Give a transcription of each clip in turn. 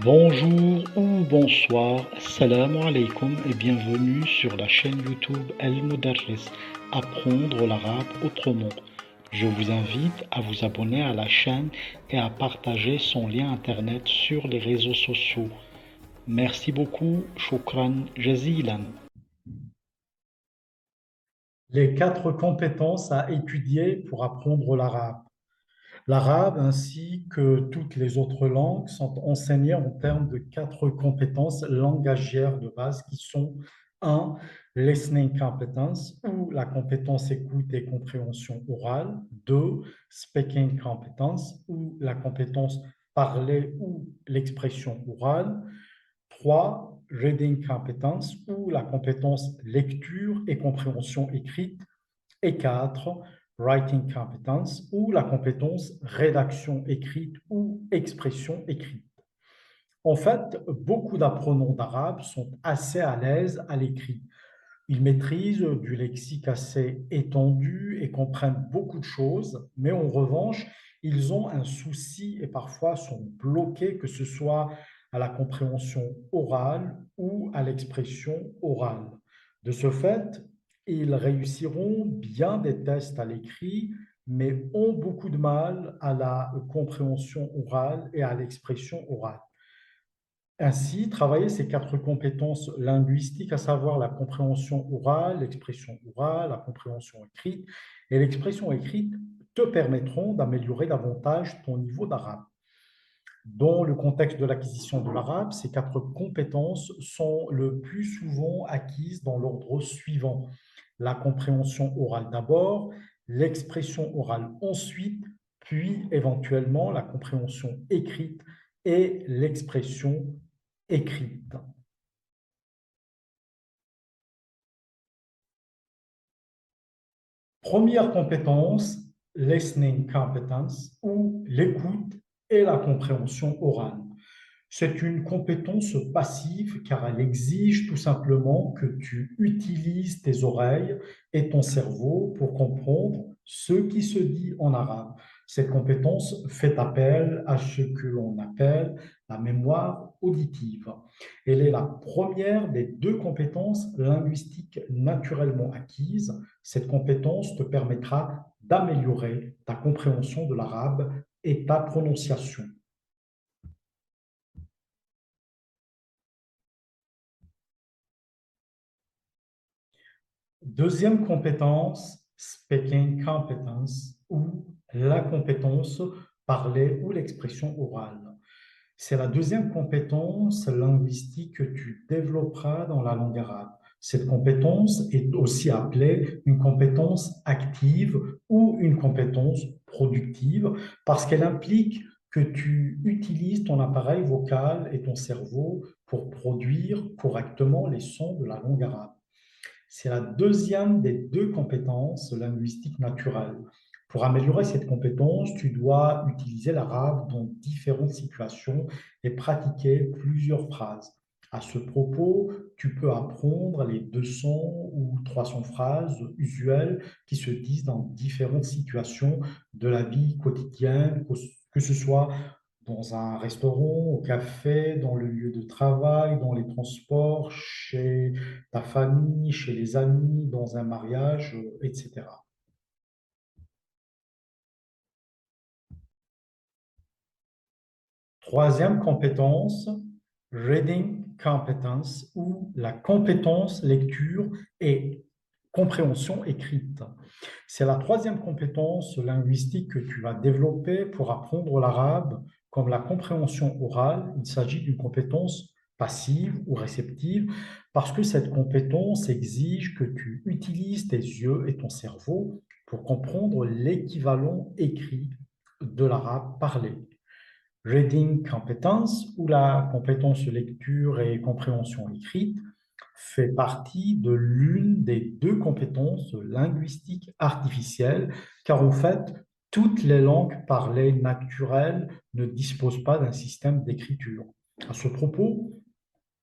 Bonjour ou bonsoir, assalamu alaikum et bienvenue sur la chaîne YouTube El Mudarris, apprendre l'arabe autrement. Je vous invite à vous abonner à la chaîne et à partager son lien internet sur les réseaux sociaux. Merci beaucoup, shukran jazilan. Les 4 compétences à étudier pour apprendre l'arabe. L'arabe ainsi que toutes les autres langues sont enseignées en termes de 4 compétences langagières de base qui sont 1. Listening competence ou la compétence écoute et compréhension orale. 2. Speaking competence ou la compétence parler ou l'expression orale. 3. Reading competence ou la compétence lecture et compréhension écrite. Et 4. Writing competence ou la compétence rédaction écrite ou expression écrite. En fait, beaucoup d'apprenants d'arabe sont assez à l'aise à l'écrit. Ils maîtrisent du lexique assez étendu et comprennent beaucoup de choses, mais en revanche, ils ont un souci et parfois sont bloqués, que ce soit à la compréhension orale ou à l'expression orale. De ce fait, ils réussiront bien des tests à l'écrit, mais ont beaucoup de mal à la compréhension orale et à l'expression orale. Ainsi, travailler ces 4 compétences linguistiques, à savoir la compréhension orale, l'expression orale, la compréhension écrite et l'expression écrite, te permettront d'améliorer davantage ton niveau d'arabe. Dans le contexte de l'acquisition de l'arabe, ces 4 compétences sont le plus souvent acquises dans l'ordre suivant. La compréhension orale d'abord, l'expression orale ensuite, puis éventuellement la compréhension écrite et l'expression écrite. Première compétence, listening competence ou l'écoute et la compréhension orale. C'est une compétence passive car elle exige tout simplement que tu utilises tes oreilles et ton cerveau pour comprendre ce qui se dit en arabe. Cette compétence fait appel à ce que l'on appelle la mémoire auditive. Elle est la première des 2 compétences linguistiques naturellement acquises. Cette compétence te permettra d'améliorer ta compréhension de l'arabe et ta prononciation. Deuxième compétence, speaking competence ou la compétence parler ou l'expression orale. C'est la deuxième compétence linguistique que tu développeras dans la langue arabe. Cette compétence est aussi appelée une compétence active ou une compétence productive parce qu'elle implique que tu utilises ton appareil vocal et ton cerveau pour produire correctement les sons de la langue arabe. C'est la deuxième des 2 compétences linguistiques naturelles. Pour améliorer cette compétence, tu dois utiliser l'arabe dans différentes situations et pratiquer plusieurs phrases. À ce propos, tu peux apprendre les 200 ou 300 phrases usuelles qui se disent dans différentes situations de la vie quotidienne, que ce soit dans un restaurant, au café, dans le lieu de travail, dans les transports, chez ta famille, chez les amis, dans un mariage, etc. Troisième compétence, reading competence ou la compétence lecture et compréhension écrite. C'est la troisième compétence linguistique que tu vas développer pour apprendre l'arabe, comme la compréhension orale. Il s'agit d'une compétence passive ou réceptive parce que cette compétence exige que tu utilises tes yeux et ton cerveau pour comprendre l'équivalent écrit de l'arabe parlé. Reading competence ou la compétence lecture et compréhension écrite fait partie de l'une des 2 compétences linguistiques artificielles, car en fait, toutes les langues parlées naturelles ne disposent pas d'un système d'écriture. À ce propos,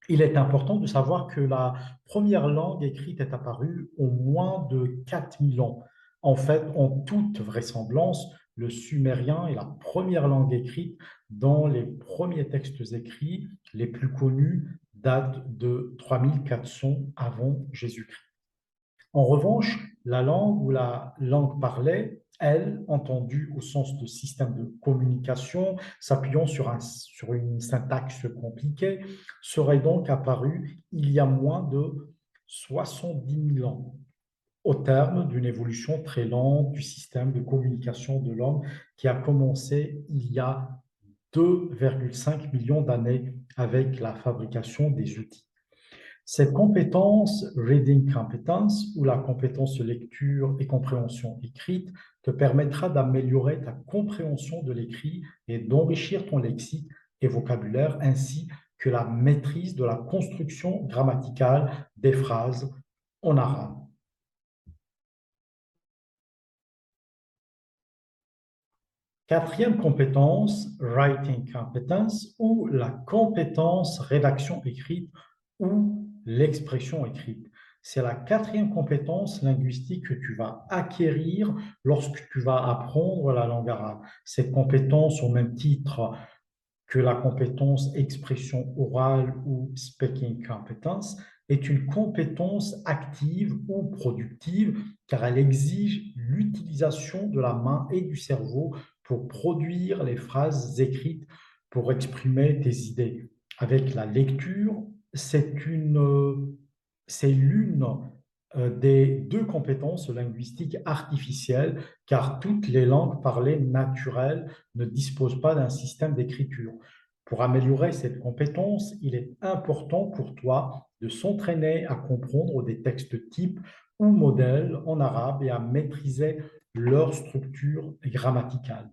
il est important de savoir que la première langue écrite est apparue au moins de 4000 ans. En fait, en toute vraisemblance, le sumérien est la première langue écrite dont les premiers textes écrits les plus connus datent de 3400 avant Jésus-Christ. En revanche, la langue ou la langue parlée, elle, entendue au sens de système de communication, s'appuyant sur une syntaxe compliquée, serait donc apparue il y a moins de 70 000 ans, au terme d'une évolution très lente du système de communication de l'homme qui a commencé il y a 2,5 millions d'années avec la fabrication des outils. Cette compétence, reading competence, ou la compétence lecture et compréhension écrite, te permettra d'améliorer ta compréhension de l'écrit et d'enrichir ton lexique et vocabulaire, ainsi que la maîtrise de la construction grammaticale des phrases en arabe. Quatrième compétence, writing competence, ou la compétence rédaction écrite ou l'expression écrite. C'est la quatrième compétence linguistique que tu vas acquérir lorsque tu vas apprendre la langue arabe. Cette compétence, au même titre que la compétence expression orale ou speaking competence, est une compétence active ou productive car elle exige l'utilisation de la main et du cerveau pour produire les phrases écrites, pour exprimer tes idées. Avec la lecture, c'est l'une des deux compétences linguistiques artificielles, car toutes les langues parlées naturelles ne disposent pas d'un système d'écriture. Pour améliorer cette compétence, il est important pour toi de s'entraîner à comprendre des textes types ou modèles en arabe et à maîtriser leur structure grammaticale.